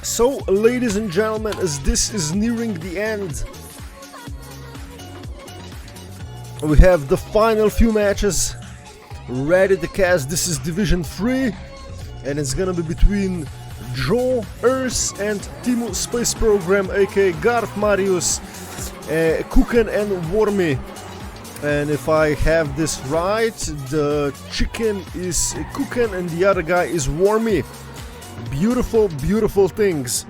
So, ladies and gentlemen, as this is nearing the end, we have the final few matches ready to cast. This is Division 3, and it's gonna be between Joe, Earth, and Temu Space Program, aka Garf, Marius, Kuken, and Wormi. And if I have this right, the chicken is Kuken and the other guy is Wormi. Beautiful, beautiful things.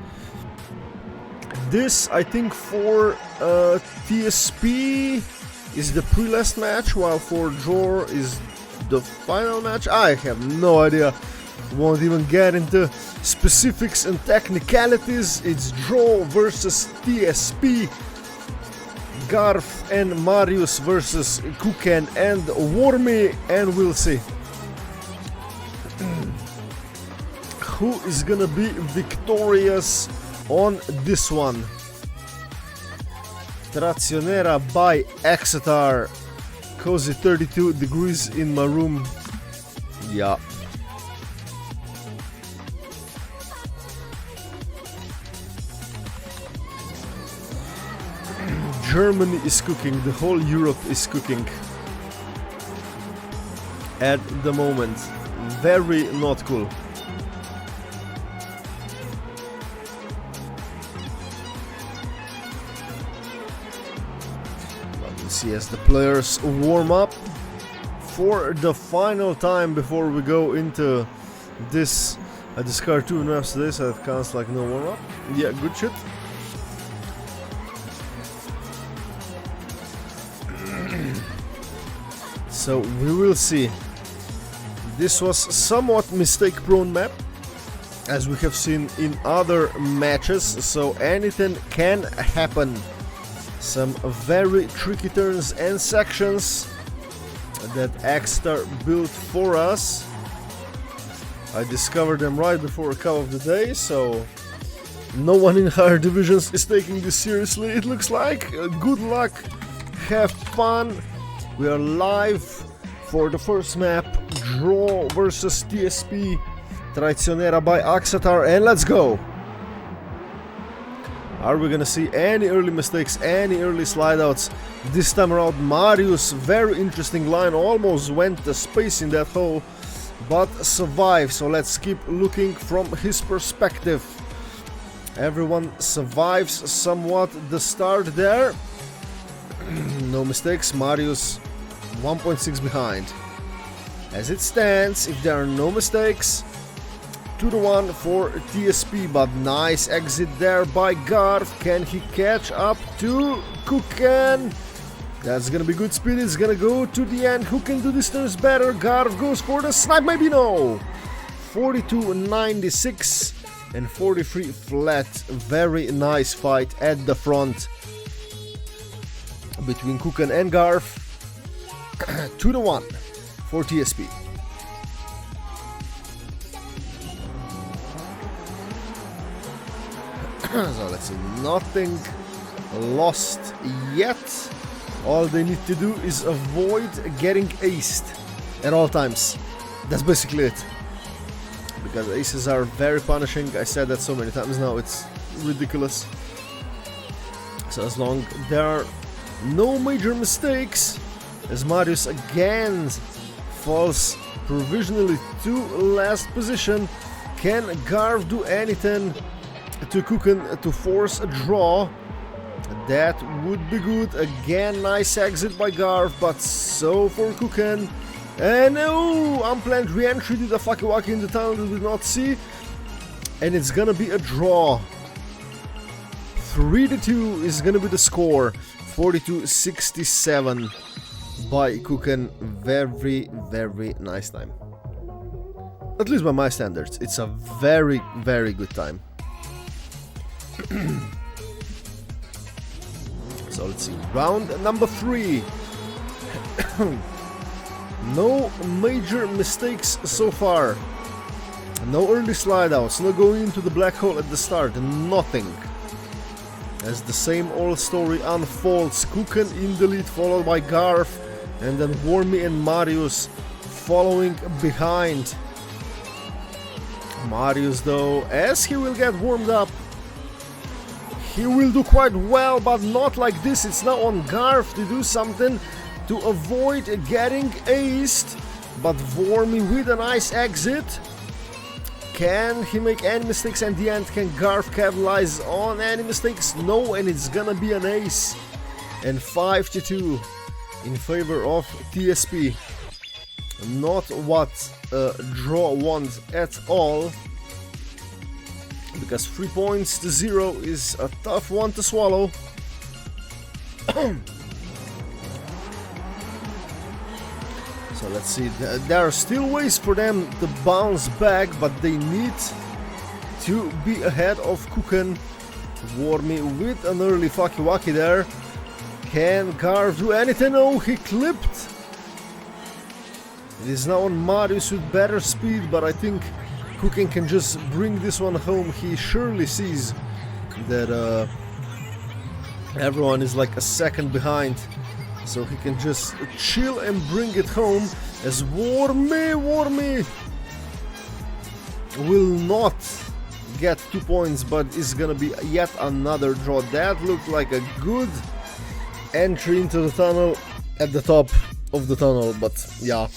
This, I think, for TSP is the pre-last match, while for Jor is the final match. I have no idea. Won't even get into specifics and technicalities. It's Jor versus TSP. Garf and Marius versus Kuken and Wormi, and we'll see who is gonna be victorious on this one. Trazionera by Exeter. Cozy 32 degrees in my room. Yeah. Germany is cooking, the whole Europe is cooking at the moment. Very not cool. See as the players warm up for the final time before we go into this. I discard 2 maps today, so it counts like no warm up. Yeah, good shit. So we will see. This was somewhat mistake-prone map, as we have seen in other matches, so anything can happen. Some very tricky turns and sections that Exeter built for us. I discovered them right before a cup of the day, so no one in higher divisions is taking this seriously, it looks like. Good luck, have fun. We are live for the first map, Draw versus TSP, Trazionera by Exeter, and let's go! Are we gonna see any early mistakes, any early slide outs? This time around, Marius, very interesting line, almost went the space in that hole, but survived. So let's keep looking from his perspective. Everyone survives somewhat the start there. No mistakes, Marius 1.6 behind. As it stands, if there are no mistakes, 2-1 for TSP, but nice exit there by Garf. Can he catch up to Kuken? That's gonna be good speed, it's gonna go to the end. Who can do this turns better? Garf goes for the snipe, maybe no! 42.96 and 43 flat. Very nice fight at the front between Kuken and Garf. 2-1 for TSP. So let's see, nothing lost yet. All they need to do is avoid getting aced at all times. That's basically it. Because aces are very punishing. I said that so many times now, it's ridiculous. So as long there are no major mistakes, as Marius again falls provisionally to last position, can Garf do anything to Kuken to force a draw? That would be good. Again, nice exit by Garf, but so for Kuken. And oh, unplanned re-entry to the Fakiwaki in the tunnel we did not see. And it's gonna be a draw. 3-2 is gonna be the score. 42.67 by Kuken. Very, very nice time. At least by my standards, it's a very, very good time. So let's see, round number 3. No major mistakes so far. No early slide outs, no going into the black hole at the start, nothing. As the same old story unfolds, Kuken in the lead, followed by Garf, and then Wormi and Marius following behind. Marius though, as he will get warmed up, he will do quite well, but not like this. It's now on Garf to do something to avoid getting aced. But Wormi with a nice exit. Can he make any mistakes at the end? Can Garf capitalize on any mistakes? No, and it's gonna be an ace. And 5-2 in favor of TSP. Not what draw wants at all. Because 3 points to 0 is a tough one to swallow. So let's see, there are still ways for them to bounce back, but they need to be ahead of Kuken. Wormi with an early Fakiwaki there. Can Garf do anything? No, he clipped. It is now on Marius with better speed, but I think Kuken can just bring this one home. He surely sees that everyone is like a second behind, so he can just chill and bring it home. As Wormi will not get 2 points, but is gonna be yet another draw. That looked like a good entry into the tunnel at the top of the tunnel, but yeah.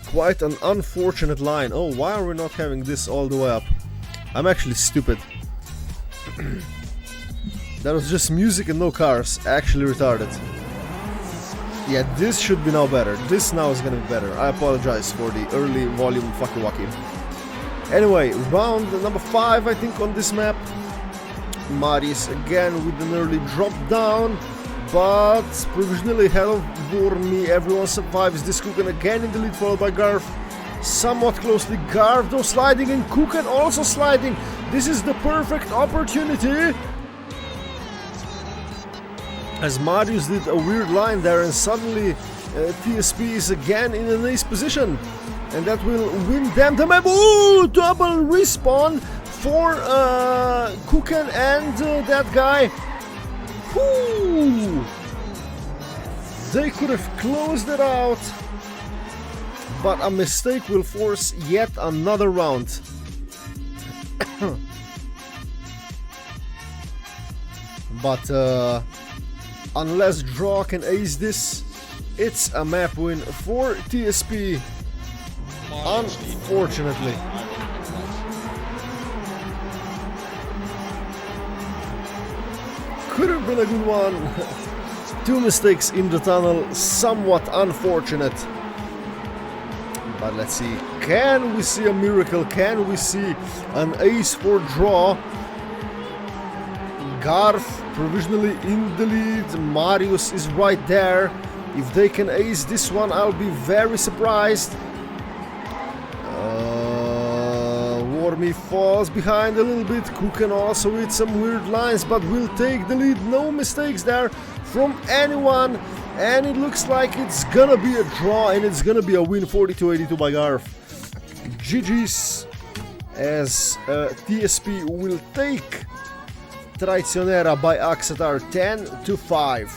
Quite an unfortunate line. Oh, why are we not having this all the way up? I'm actually stupid. That was just music and no cars. Actually retarded. Yeah, this should be now better. This now is gonna be better. I apologize for the early volume Fakiwaki. Anyway, round number 5 I think on this map. Marius again with an early drop down, but provisionally ahead of Wormi. Everyone survives. This Kuken again in the lead, followed by Garf. Somewhat closely, Garf though sliding, and Kuken also sliding. This is the perfect opportunity. As Marius did a weird line there, and suddenly TSP is again in a nice position. And that will win them the map. Ooh, double respawn for Kuken and that guy. Whoo! They could have closed it out, but a mistake will force yet another round. But unless Draw can ace this, it's a map win for TSP. Unfortunately. Could have been a good one. 2 mistakes in the tunnel, somewhat unfortunate. But let's see, can we see a miracle? Can we see an ace for Draw? Garf provisionally in the lead. Marius is right there. If they can ace this one, I'll be very surprised. Wormi falls behind a little bit. Kuken also with some weird lines, but will take the lead. No mistakes there from anyone, and it looks like it's gonna be a draw, and it's gonna be a win. 42-82 by Garf. GG's, as TSP will take Traicionera by Axatar 10-5.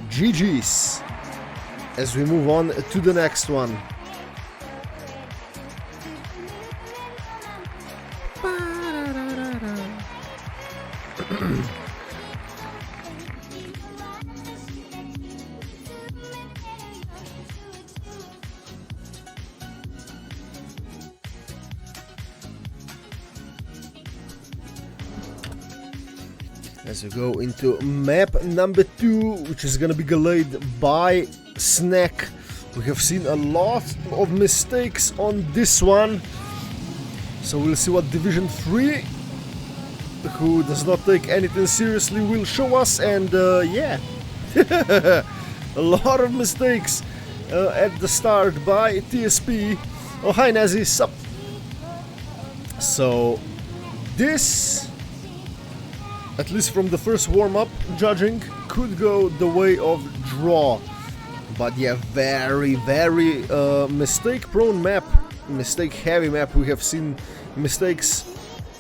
GG's, as we move on to the next one. As we go into map number 2, which is gonna be delayed by Snack. We have seen a lot of mistakes on this one, so we'll see what Division 3, who does not take anything seriously, will show us. And yeah, a lot of mistakes at the start by TSP. Oh, hi Nazi, sup? So this, at least from the first warm-up judging, could go the way of Draw. But yeah, very mistake-prone map, mistake-heavy map. We have seen mistakes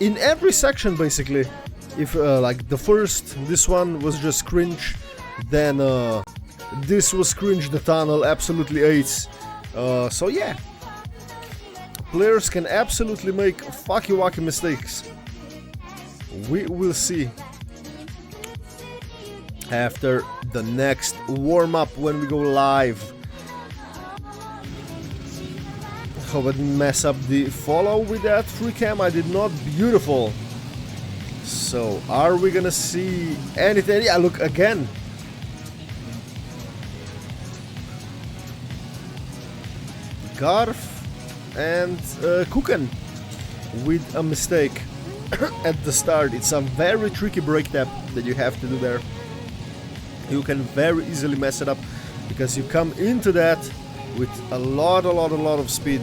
in every section basically. If like the first, this one was just cringe, then this was cringe, the tunnel absolutely ace. So yeah, players can absolutely make fucky-wacky mistakes. We will see after the next warm-up when we go live. Hope I didn't mess up the follow with that free cam. I did not. Beautiful. So, are we gonna see anything? Yeah, look again. Garf and Kuken with a mistake at the start. It's a very tricky break tap that you have to do there. You can very easily mess it up because you come into that with a lot of speed,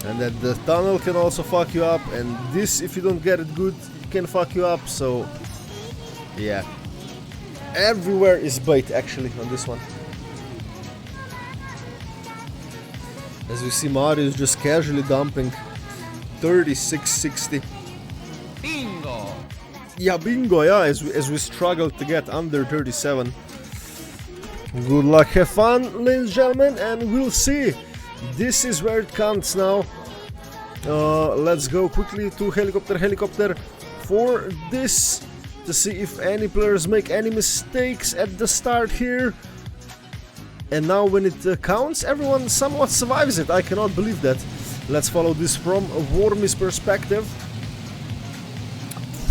and that the tunnel can also fuck you up, and this, if you don't get it good, can fuck you up. So yeah, everywhere is bait actually on this one. As we see, Mario is just casually dumping 3660. Bingo! Yeah, bingo, yeah, as we struggle to get under 37. Good luck, have fun, ladies and gentlemen, and we'll see. This is where it counts now. Let's go quickly to helicopter for this, to see if any players make any mistakes at the start here. And now when it counts, everyone somewhat survives it. I cannot believe that. Let's follow this from Wormi's perspective.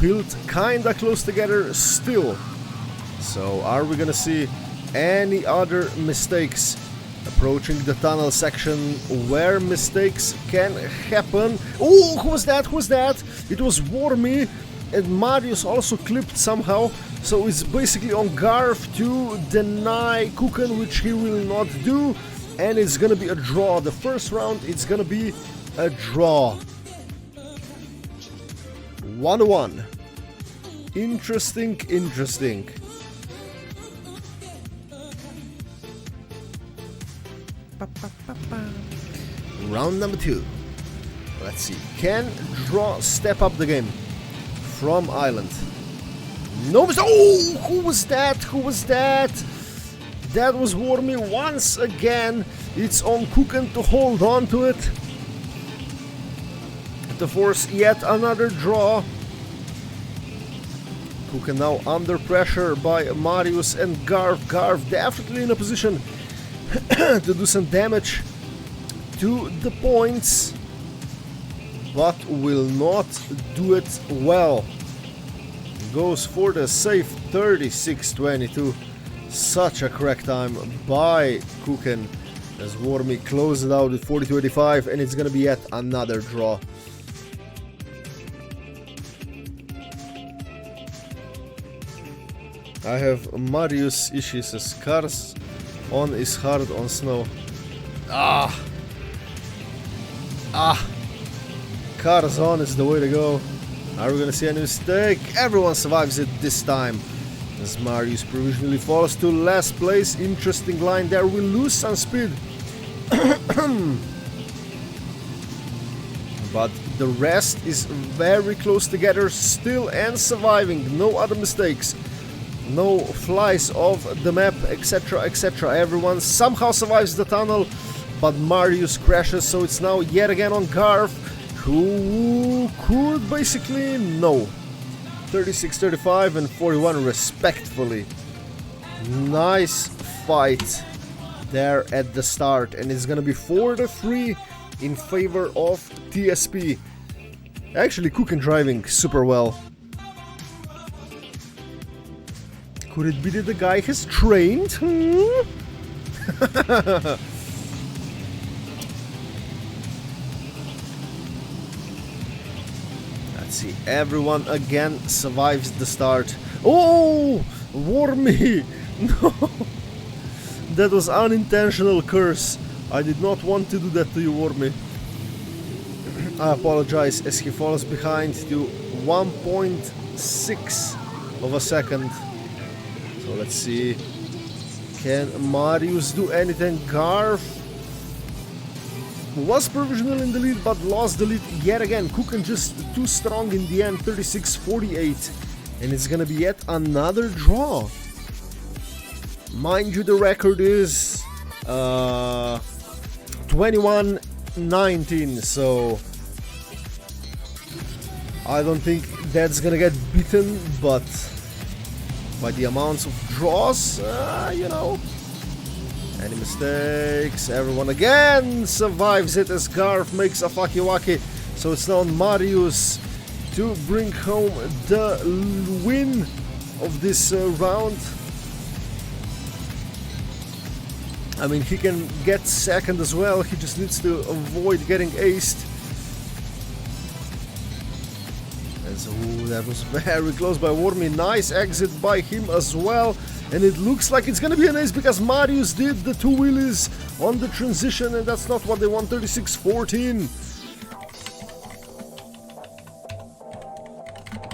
Field kinda close together still. So are we gonna see any other mistakes approaching the tunnel section where mistakes can happen? Oh, who was that? Who was that? It was Wormi, and Marius also clipped somehow. So it's basically on Garf to deny Kuken, which he will not do, and it's gonna be a draw. The first round, it's gonna be a draw. 1-1. Interesting, interesting. Round number 2. Let's see. Can draw step up the game from Island? No. Oh, who was that? Who was that? That was Wormi once again. It's on Kuken to hold on to it, to force yet another draw. Kuken now under pressure by Marius and Garf. Garf definitely in a position to do some damage to the points, but will not do it well. Goes for the safe 36-22. Such a crack time by Kuken as Wormi closes it out with 42-85, and it's gonna be yet another draw. I have Marius issues as cars on is hard on snow. Cars on is the way to go. Are we gonna see any mistake? Everyone survives it this time as Marius provisionally falls to last place. Interesting line there, we lose some speed. But the rest is very close together still and surviving. No other mistakes, no flies off the map, etc, etc. Everyone somehow survives the tunnel, but Marius crashes, so it's now yet again on Garf, who could basically no. 36-35 and 41 respectfully. Nice fight there at the start, and it's gonna be 4-3 in favor of TSP. Actually, Kuken driving super well. Could it be that the guy has trained? Let's see, everyone again survives the start. Oh, Wormi! No, that was unintentional curse. I did not want to do that to you, Wormi. I apologize as he falls behind to 1.6 of a second. So let's see, can Marius do anything? Garf was provisional in the lead but lost the lead yet again. Kuken just too strong in the end, 36-48, and it's gonna be yet another draw. Mind you, the record is 21 19, so I don't think that's gonna get beaten, but by the amounts of draws, you know. Any mistakes? Everyone again survives it as Garf makes a Fakiwaki. So it's now Marius to bring home the win of this round. I mean, he can get second as well, he just needs to avoid getting aced. And so that was very close by Wormi. Nice exit by him as well. And it looks like it's gonna be an ace because Marius did the two wheelies on the transition, and that's not what they want. 36-14.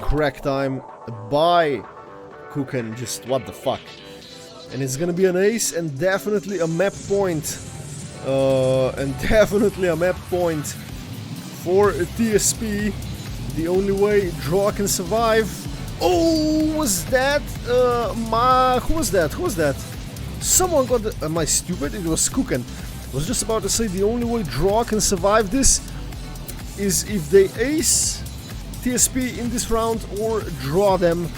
Crack time by Kuken. Just what the fuck. And it's gonna be an ace and definitely a map point. For TSP. The only way draw can survive. Oh, was that who was that? Who was that? Someone got the, am I stupid? It was Kuken. I was just about to say the only way draw can survive this is if they ace TSP in this round or draw them.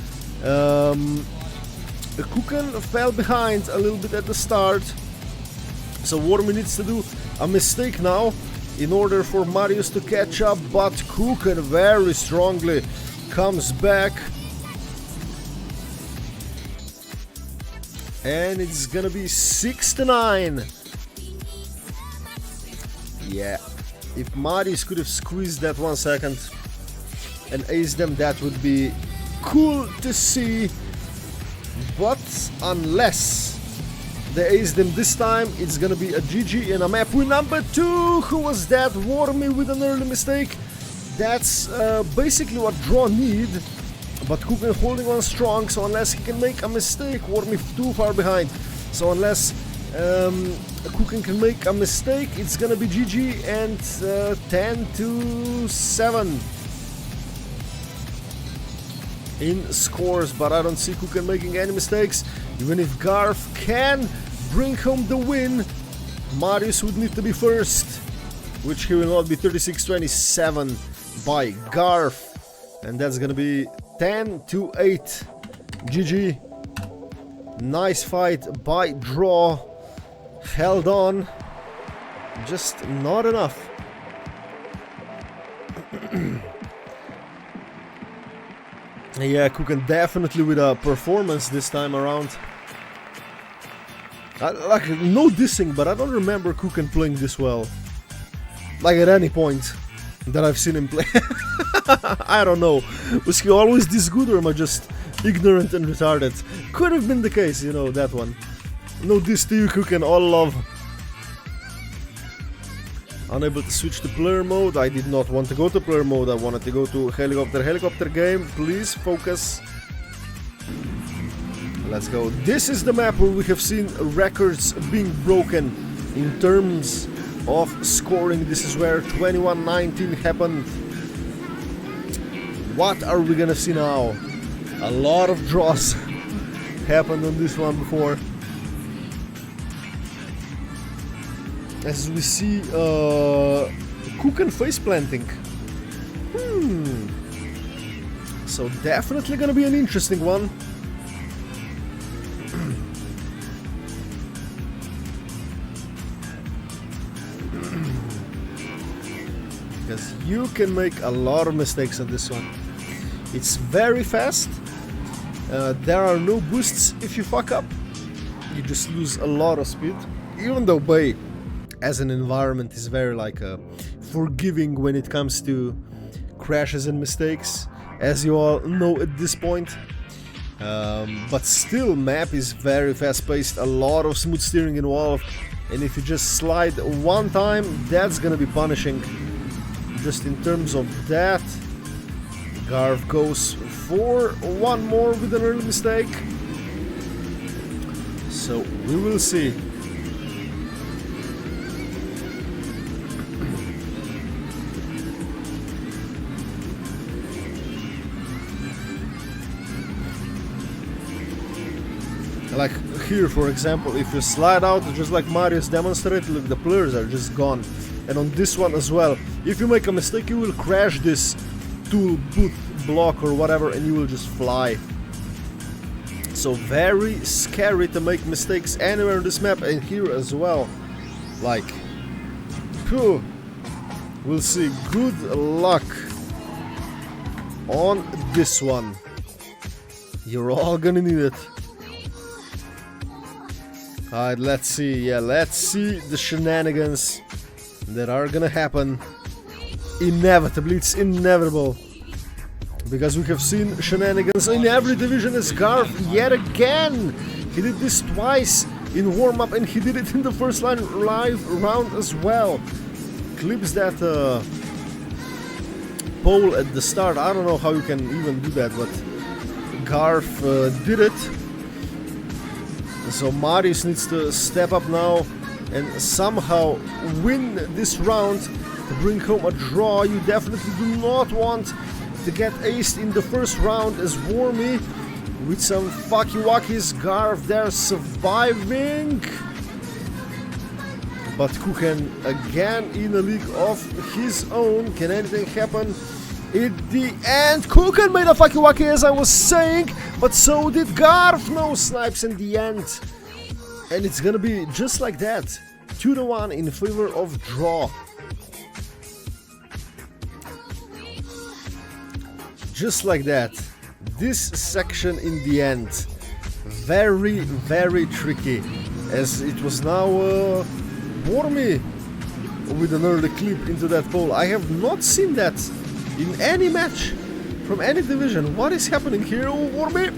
Kuken fell behind a little bit at the start, so Wormi needs to do a mistake now in order for Marius to catch up, but Kuken very strongly comes back. And it's gonna be 6-9. Yeah, if Marius could have squeezed that 1 second and aced them, that would be cool to see. But unless they ace them this time, it's gonna be a GG and a map win. Number 2, who was that? Wormi with an early mistake. That's basically what draw need. But Kuken holding on strong, so unless he can make a mistake, Wormi too far behind. So unless Kuken can make a mistake, it's gonna be GG and 10-7 in scores. But I don't see Kuken making any mistakes. Even if Garf can bring home the win, Marius would need to be first, which he will not be. 36-27 by Garf. And that's gonna be 10-8. GG. Nice fight by draw. Held on. Just not enough. Yeah, Kuken definitely with a performance this time around. Like, no dissing, but I don't remember Kuken playing this well. Like at any point that I've seen him play. I don't know. Was he always this good, or am I just ignorant and retarded? Could have been the case, you know, that one. No diss to you, Kuken, all love. Unable to switch to player mode. I did not want to go to player mode. I wanted to go to helicopter game. Please focus. Let's go. This is the map where we have seen records being broken in terms of scoring. This is where 21-19 happened. What are we gonna see now? A lot of draws happened on this one before. As we see Kuken face planting. So definitely gonna be an interesting one. Because you can make a lot of mistakes on this one. It's very fast. There are no boosts if you fuck up. You just lose a lot of speed. Even though Bay as an environment is very forgiving when it comes to crashes and mistakes, as you all know at this point. But still, map is very fast paced, a lot of smooth steering involved, and if you just slide one time, that's gonna be punishing. Just in terms of that, Garf goes for one more with an early mistake. So we will see. Like here, for example, if you slide out, just like Marius demonstrated, look, the players are just gone. and on this one as well. If you make a mistake, you will crash this tool booth block or whatever, and you will just fly. So very scary to make mistakes anywhere on this map, and here as well. Like, phew. We'll see. Good luck on this one. You're all gonna need it. Alright, let's see. Yeah, let's see the shenanigans that are gonna happen. Inevitably, it's inevitable. Because we have seen shenanigans in every division as Garf yet again. He did this twice in warm-up, and he did it in the first live round as well. Clips that pole at the start. I don't know how you can even do that, but Garf did it. So Marius needs to step up now and somehow win this round to bring home a draw. You definitely do not want to get aced in the first round as Wormi with some fucky-wackies. Garf there surviving. But Kuken again in a league of his own. Can anything happen? At the end, Kuken made a fucky-wacky as I was saying, but so did Garf. No snipes in the end. And it's gonna be just like that. 2-1 in favor of draw. Just like that. This section in the end, very, very tricky, as it was now Wormi with an early clip into that pole. I have not seen that in any match from any division. What is happening here? Oh, Wormi!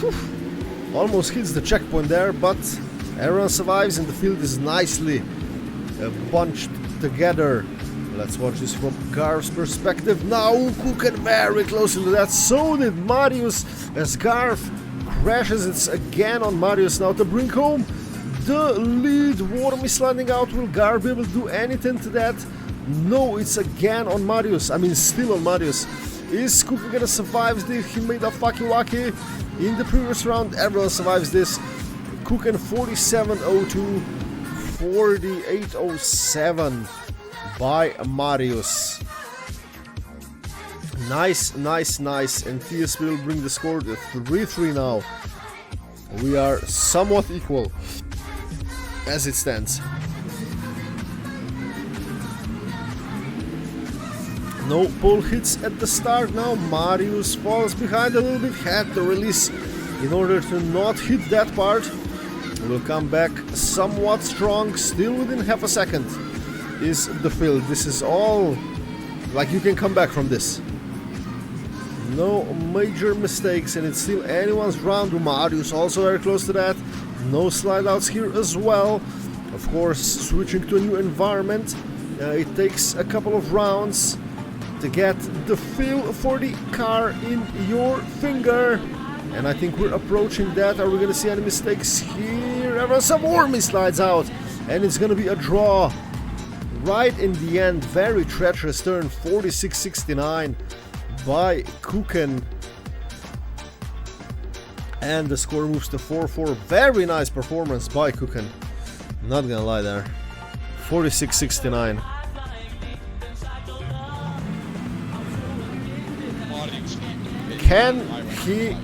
Whew. Almost hits the checkpoint there, but everyone survives and the field is nicely bunched together. Let's watch this from Garf's perspective. Now Kuken very close to that. So did Marius as Garf crashes. It's again on Marius now to bring home the lead. Wormi sliding out. Will Garf be able to do anything to that? No, it's again on Marius. I mean, still on Marius. Is Kuken gonna survive this? He made a fucky-wacky in the previous round. Everyone survives this. Kuken 47.02, 48.07 by Marius. Nice, nice, nice. And TSP will bring the score to 3-3 now. We are somewhat equal as it stands. No pole hits at the start now. Marius falls behind a little bit. Had to release in order to not hit that part. Will come back somewhat strong. Still within half a second is the field. This is all like you can come back from this. No major mistakes, and it's still anyone's round. Marius also very close to that. No slide outs here as well. Of course, switching to a new environment, it takes a couple of rounds to get the feel for the car in your finger. And I think we're approaching that. Are we gonna see any mistakes here? Everyone, some Wormi slides out, and it's gonna be a draw. Right in the end, very treacherous turn, 46-69 by Kuken. And the score moves to 4-4. Very nice performance by Kuken. Not gonna lie there. 46-69. Can he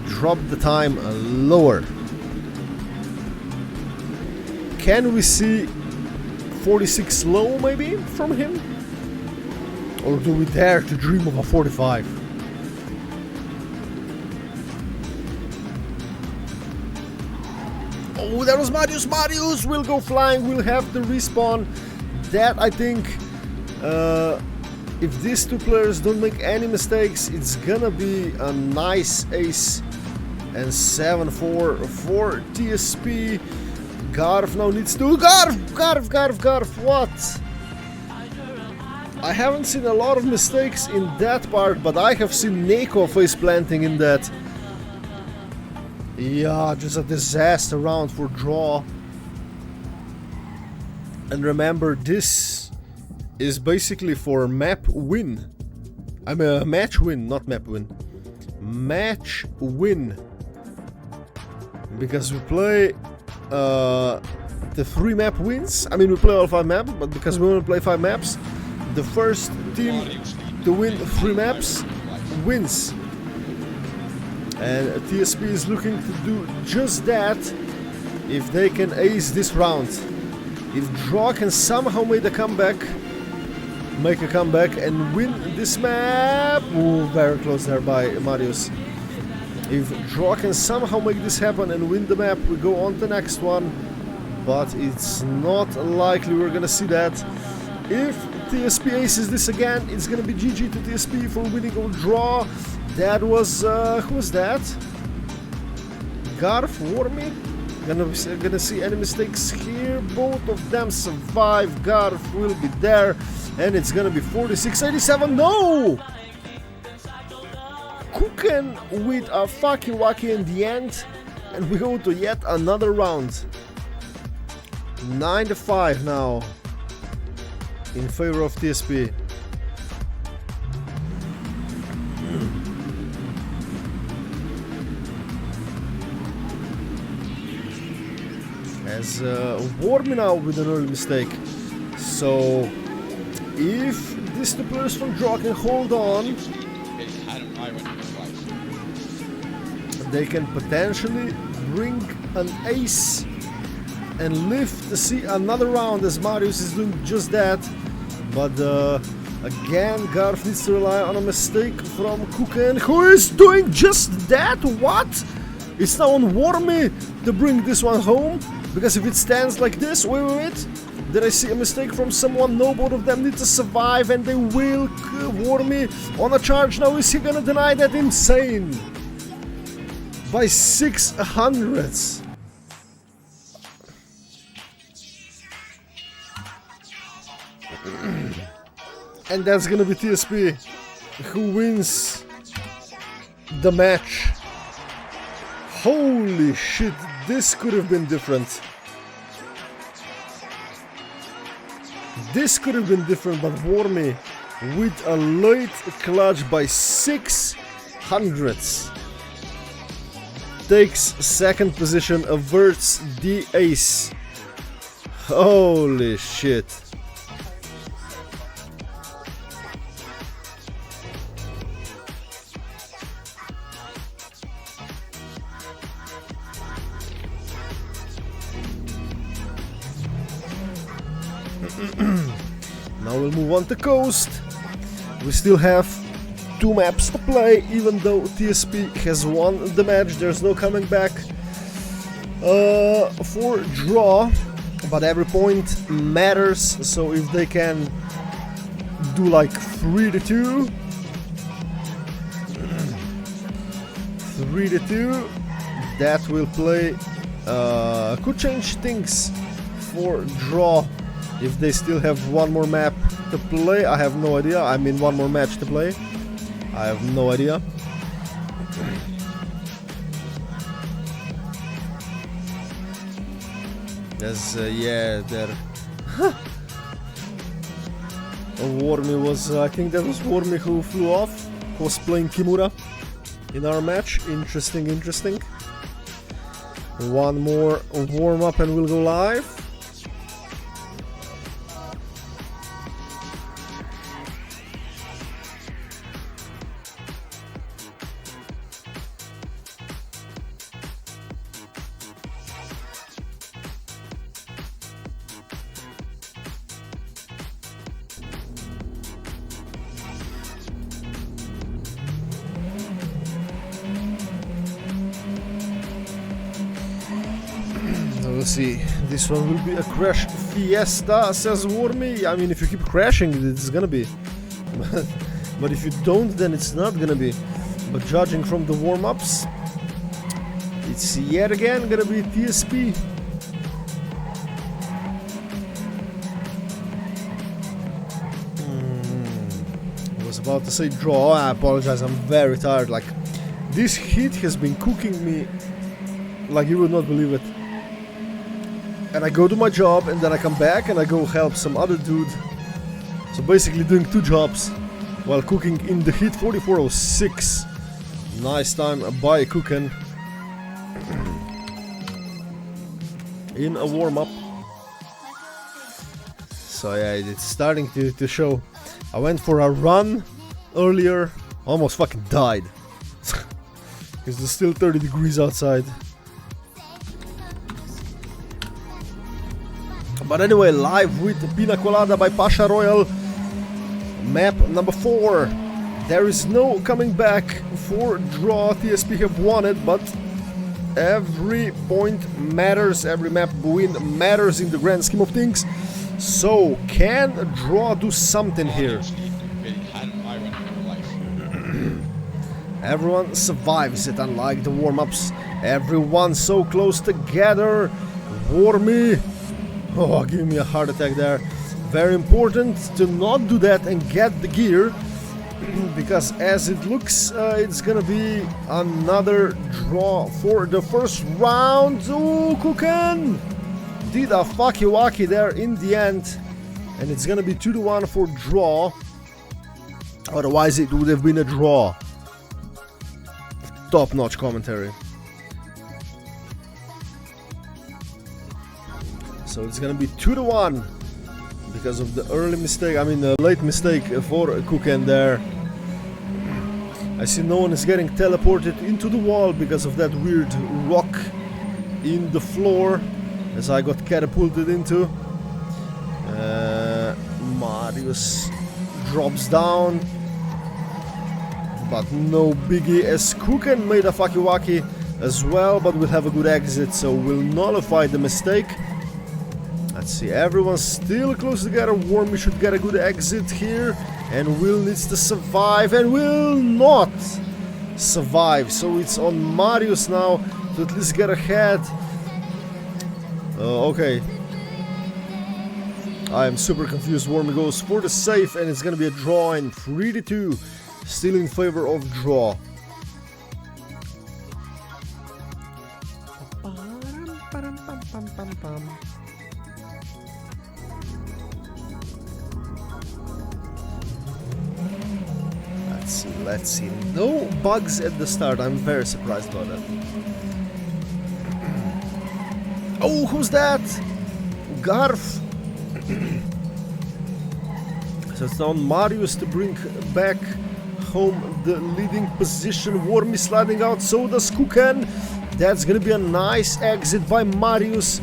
drop the time lower? Can we see 46 low maybe from him? Or do we dare to dream of a 45? Oh, that was Marius. Marius will go flying. We'll have the respawn. That, I think, if these two players don't make any mistakes, it's gonna be a nice ace. And 7-4 for TSP. Garf now needs to... Garf, what? I haven't seen a lot of mistakes in that part, but I have seen Neko face planting in that. Yeah, just a disaster round for draw. And remember, this is basically for map win. I'm a match win, not map win. Match win. Because we play the 3 map wins. I mean, we play all 5 maps, but because we only play 5 maps, the first team to win 3 maps wins. And TSP is looking to do just that if they can ace this round. If Draw can somehow make a comeback and win this map. Ooh, very close there by Marius. If Draw can somehow make this happen and win the map, we go on to the next one. But it's not likely we're gonna see that. If TSP aces this again, it's gonna be GG to TSP for winning or Draw. That was, who was that? Wormi? Gonna see any mistakes here. Both of them survive. Garf will be there. And it's gonna be 46-87. No! Kuken with a fucking wacky in the end. And we go to yet another round. 9-5 now. In favor of TSP. As Wormi now with an early mistake. So if these 2 players from Draw can hold on, they can potentially bring an ace and live to see another round, as Marius is doing just that. But again, Garf needs to rely on a mistake from Kuken, who is doing just that. What? It's now on Wormi to bring this one home, because if it stands like this, wait, did I see a mistake from someone? No, both of them need to survive, and they will. Wormi on a charge now. Is he gonna deny that? Insane. By 600s. And that's gonna be TSP who wins the match. Holy shit, this could have been different. This could have been different, but Wormi with a late clutch by 600s takes second position, averts the ace. Holy shit. Now we'll move on to Coast. We still have 2 maps to play, even though TSP has won the match. There's no coming back for Draw, but every point matters. So if they can do like 3-2, 3-2, that will play. Could change things for Draw. If they still have 1 more map to play, I have no idea. I mean 1 more match to play. I have no idea. There's, yeah, there. Wormi was, I think that was Wormi who flew off, who was playing Kimura in our match. Interesting, interesting. 1 more warm up and we'll go live. Let's see, this one will be a crash fiesta, says Wormi. I mean, if you keep crashing, it's gonna be. But if you don't, then it's not gonna be. But judging from the warm-ups, it's yet again gonna be TSP. I was about to say Draw. I apologize, I'm very tired. Like, this heat has been cooking me like you would not believe it. And I go to my job, and then I come back and I go help some other dude. So basically doing 2 jobs while cooking in the heat. 44:06. Nice time by Kuken in a warm-up. So yeah, it's starting to show. I went for a run earlier, almost fucking died. Because there's still 30 degrees outside. But anyway, live with Pina Colada by Pasha Royal. Map number 4. There is no coming back for draw. TSP have won it, but every point matters. Every map win matters in the grand scheme of things. So, can draw do something here? Everyone survives it, unlike the warm-ups. Everyone so close together. Wormi. Oh, giving me a heart attack there. Very important to not do that and get the gear. Because as it looks, it's gonna be another draw for the first round. Ooh, Kuken did a fucky-wacky there in the end. And it's gonna be 2-1 for draw. Otherwise it would have been a draw. Top-notch commentary. So it's gonna be 2-1 because of the early mistake, I mean the late mistake for Kuken there. I see no one is getting teleported into the wall because of that weird rock in the floor as I got catapulted into. Marius drops down, but no biggie as Kuken made a fucky-wacky as well, but we'll have a good exit, so we'll nullify the mistake. Let's see, everyone's still close together. Wormi should get a good exit here, and Will needs to survive and will not survive. So it's on Marius now to at least get ahead. Okay. I am super confused. Wormi goes for the save, and it's gonna be a draw in 3-2, still in favor of draw. Let's see. No bugs at the start. I'm very surprised about that. Oh, who's that? Garf. So it's now Marius to bring back home the leading position. Wormi sliding out, so does Kuken. That's gonna be a nice exit by Marius.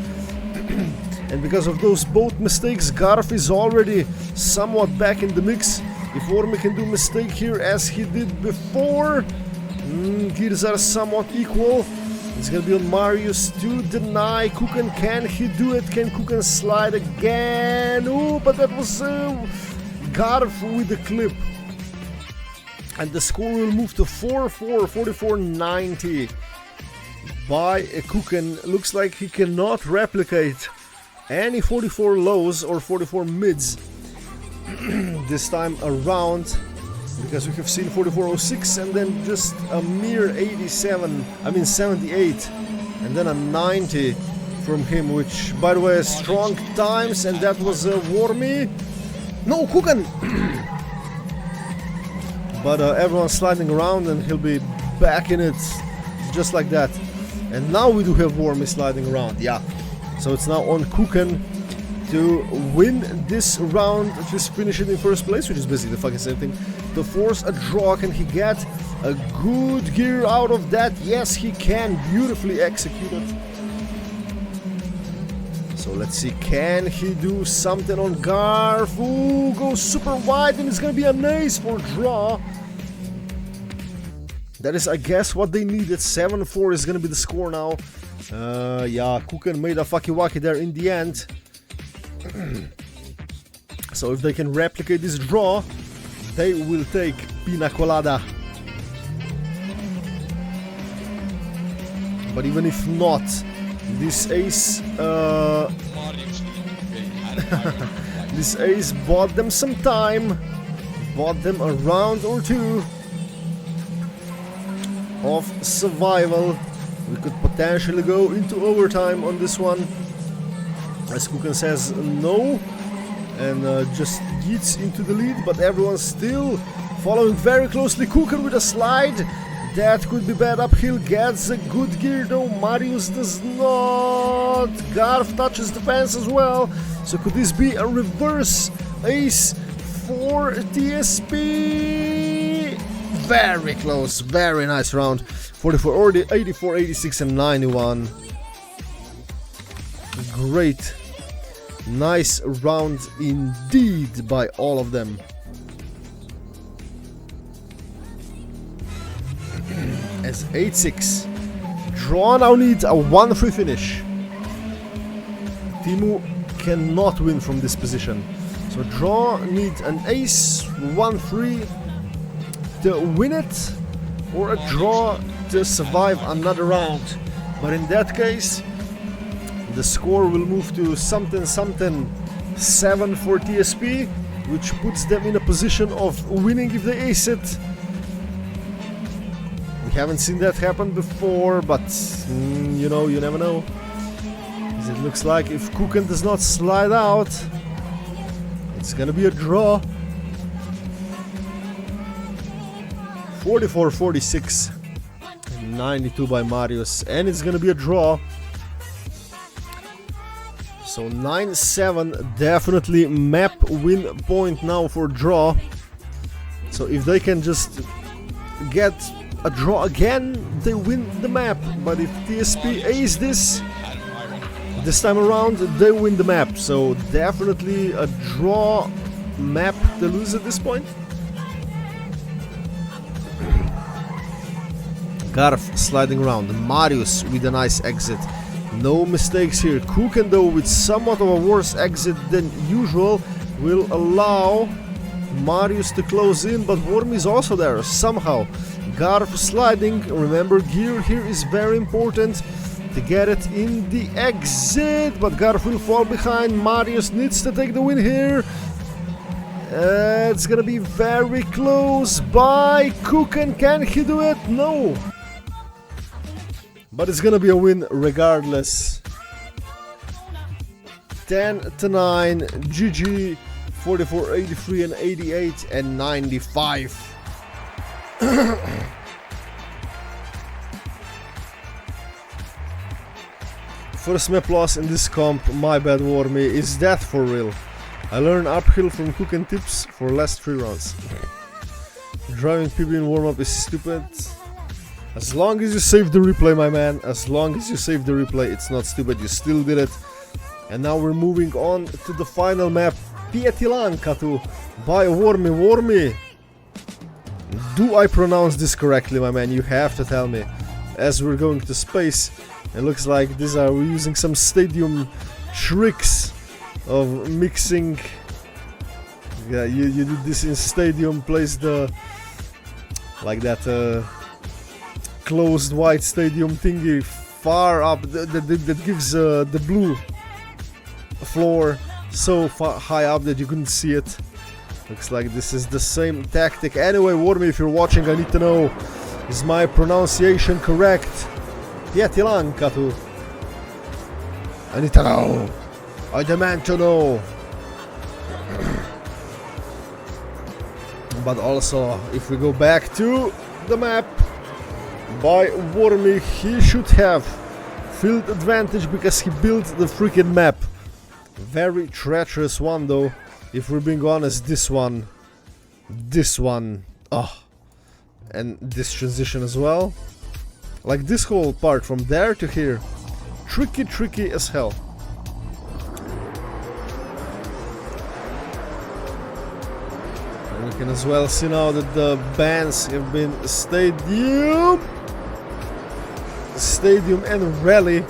And because of those both mistakes, Garf is already somewhat back in the mix. If Wormi can do mistake here as he did before, gears are somewhat equal. It's gonna be on Marius to deny. Kuken, can he do it? Can Kuken slide again? Oh, but that was Garf with the clip. And the score will move to 4-4, 44-90 by Kuken. Looks like he cannot replicate any 44 lows or 44 mids this time around, because we have seen 44.06 and then just a mere 78, and then a 90 from him, which by the way is strong times, and that was Wormi. No, Kuken! But everyone's sliding around and he'll be back in it just like that. And now we do have Wormi sliding around, yeah. So it's now on Kuken to win this round, just finish it in first place, which is basically the fucking same thing. To force a draw, can he get a good gear out of that? Yes, he can. Beautifully executed. So let's see, can he do something on Garf? Ooh, goes super wide, and it's gonna be an ace for draw. That is, I guess, what they needed. 7-4 is gonna be the score now. Yeah, Kuken made a fucky-wacky there in the end. So if they can replicate this draw, they will take Pina Colada. But even if not, this ace this ace bought them some time, bought them a round or two of survival. We could potentially go into overtime on this one, as Kuken says no, and just gets into the lead, but everyone's still following very closely. Kuken with a slide, That could be bad. Uphill gets a good gear though. Marius does not. Garf touches the fence as well. So could this be a reverse ace for TSP? Very close. Very nice round. 44, 84, 86 and 91. Great. Nice round indeed by all of them. As 8-6. Draw now needs a 1-3 finish. Temu cannot win from this position. So draw needs an ace, 1-3 to win it, or a draw to survive another round. But in that case, the score will move to something 7 for TSP, which puts them in a position of winning if they ace it. We haven't seen that happen before, but you know, you never know. As it looks like if Kuken does not slide out, it's gonna be a draw. 44, 46, 92 by Marius, and it's gonna be a draw. So 9-7, definitely map win point now for draw. So if they can just get a draw again, they win the map. But if TSP ace this time around, they win the map. So definitely a draw map to lose at this point. Garf sliding around. Marius with a nice exit. No mistakes here. Kuken though with somewhat of a worse exit than usual will allow Marius to close in, but Wormi is also there somehow. Garf sliding. Remember, gear here is very important to get it in the exit, but Garf will fall behind. Marius needs to take the win here. It's gonna be very close by Kuken. Can he do it? No. But it's gonna be a win regardless. 10-9, GG, 44, 83 and 88 and 95. First map loss in this comp, my bad Wormi. Is that for real? I learned uphill from Kuken tips for last 3 rounds. Driving PB in warm-up is stupid. As long as you save the replay, my man, as long as you save the replay, it's not stupid, you still did it. And now we're moving on to the final map, Pietilankatu by Wormi. Wormi, do I pronounce this correctly, my man? You have to tell me. As we're going to space, it looks like we're using some stadium tricks of mixing. Yeah, you did this in stadium, place the, like that, closed white stadium thingy far up that gives the blue floor so far high up that you couldn't see it. Looks like this is the same tactic. Anyway, Wormi, if you're watching, I need to know, is my pronunciation correct? Pietilankatu. I need to know. I demand to know. But also, if we go back to the map by Wormi, he should have field advantage because he built the freaking map. Very treacherous one though, if we're being honest. This one, oh, and this transition as well. Like this whole part from there to here, tricky as hell. And we can as well see now that the bans have been stadium and rally.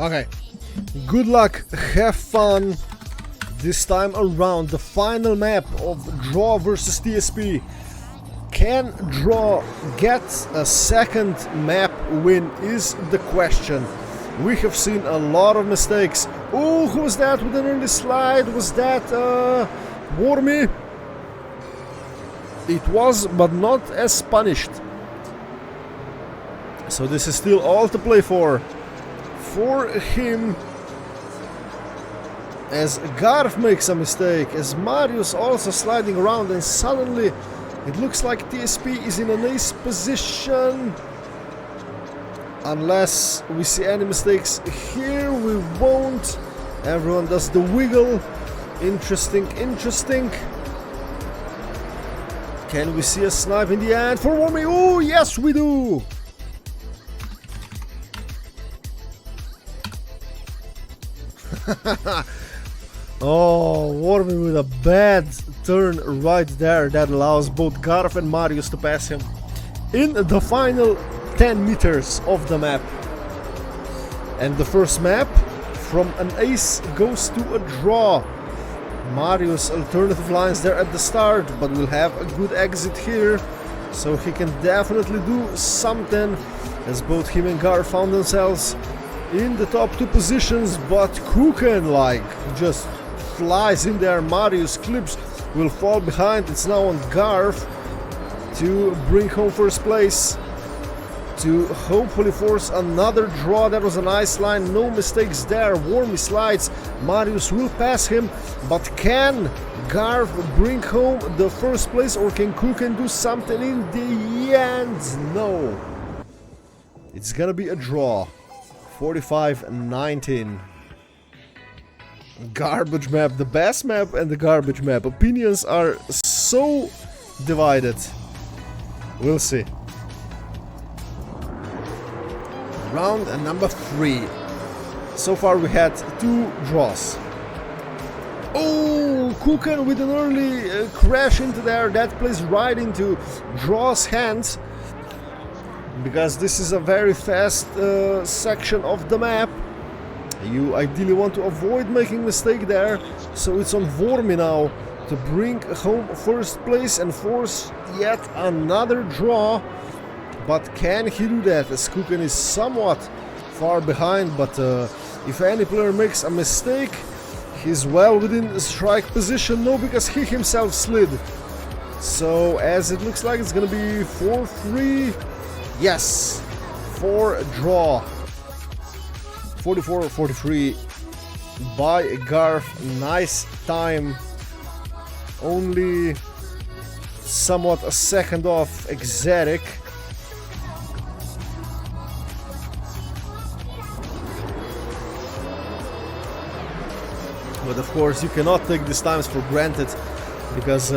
Okay, Good luck, have fun. This time around, the final map of Draw versus TSP. Can Draw get a second map win is the question. We have seen a lot of mistakes. Oh, who was that with an early slide? Was that Wormi? It was, but not as punished. So this is still all to play for him. As Garf makes a mistake, as Marius also sliding around, and suddenly it looks like TSP is in an ace position. Unless we see any mistakes here, we won't. Everyone does the wiggle. Interesting, interesting. Can we see a snipe in the end for Wormi? Oh, yes, we do! Oh, Wormi with a bad turn right there that allows both Garf and Marius to pass him in the final 10 meters of the map. And the first map from an ace goes to a draw. Marius alternative lines there at the start, but will have a good exit here, so he can definitely do something, as both him and Garf found themselves in the top 2 positions. But Kuken like just flies in there. Marius clips will fall behind. It's now on Garf to bring home first place, to hopefully force another draw. That was a nice line, no mistakes there. Wormi slides, Marius will pass him, but can Garf bring home the first place, or can Kuken do something in the end? No. It's gonna be a draw. 45-19. Garbage map, the best map and the garbage map. Opinions are so divided. We'll see. Round number 3. So far we had 2 draws. Oh, Kuken with an early crash into there. That plays right into Draw's hands, because this is a very fast section of the map. You ideally want to avoid making mistake there, so it's on Wormi now to bring home first place and force yet another draw. But can he do that, as Kuken is somewhat far behind? But if any player makes a mistake, he's well within strike position. No, because he himself slid. So as it looks like, it's gonna be 4-3. Yes, 4 draw. 44-43 by Garf. Nice time. Only somewhat a second off Exotic. But of course you cannot take these times for granted, because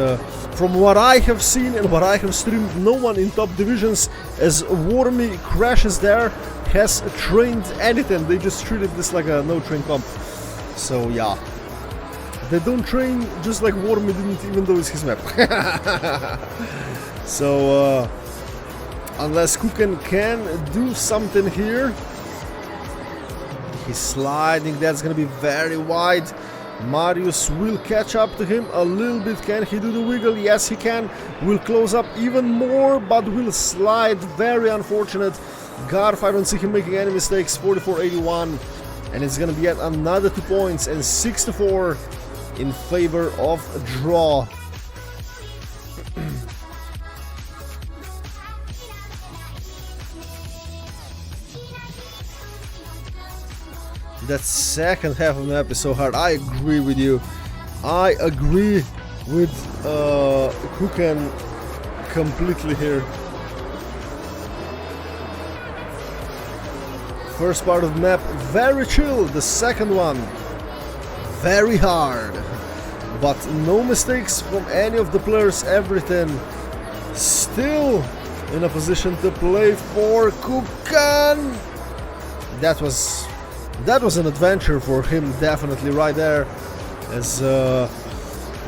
from what I have seen and what I have streamed, no one in top divisions, as Wormi crashes there, has trained anything. They just treated this like a no-train comp. So yeah, they don't train, just like Wormi didn't, even though it's his map. So unless Kuken can do something here, he's sliding. That's gonna be very wide. Marius will catch up to him a little bit. Can he do the wiggle? Yes, he can. Will close up even more, but will slide. Very unfortunate. Garf, I don't see him making any mistakes. 44-81, and it's gonna be yet another 2 points, and 6-4 in favor of a draw. That second half of the map is so hard. I agree with you. I agree with Kuken completely here. First part of the map, very chill. The second one, very hard. But no mistakes from any of the players, everything still in a position to play for Kuken. That was an adventure for him, definitely, right there. As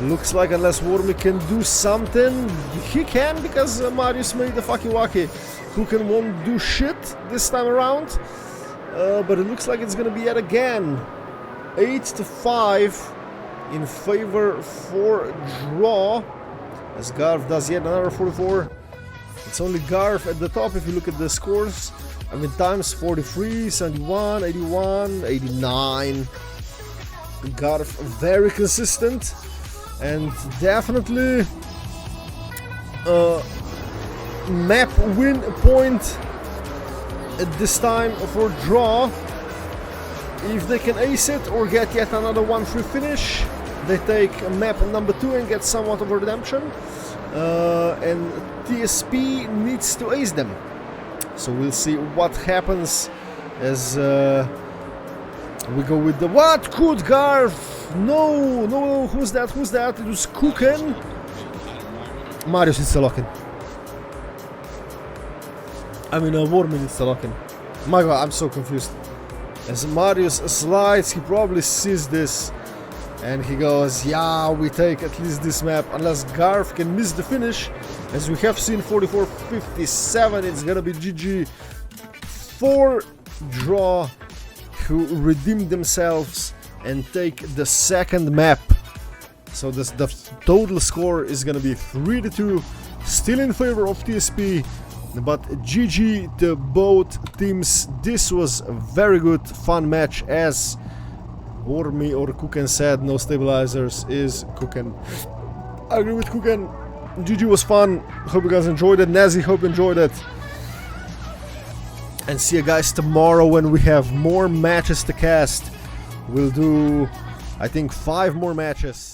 looks like, unless Wormi can do something, he can, because Marius made the fucky wacky. Kuken won't do shit this time around. but it looks like it's gonna be yet again 8-5 in favor for draw, as Garf does yet another 44. It's only Garf at the top if you look at the scores. I mean, times 43, 71, 81, 89. Garf very consistent, and definitely map win point at this time for draw. If they can ace it or get yet another 1-3 finish, they take map number 2 and get somewhat of a redemption. And TSP needs to ace them. So we'll see what happens as we go with the... What could Garf? No, no, who's that? Who's that? It was Kuken. Marius needs to lock in. I mean, Wormi needs to lock in. My god, I'm so confused. As Marius slides, he probably sees this and he goes, yeah, we take at least this map, unless Garf can miss the finish. As we have seen, 44-57, it's gonna be GG for draw, who redeem themselves and take the second map. So the total score is gonna be 3-2, still in favor of TSP. But GG to both teams. This was a very good, fun match, as Wormi or Kuken said, no stabilizers is Kuken. I agree with Kuken. GG was fun. Hope you guys enjoyed it. Nazi, hope you enjoyed it. And see you guys tomorrow when we have more matches to cast. We'll do, I think, 5 more matches.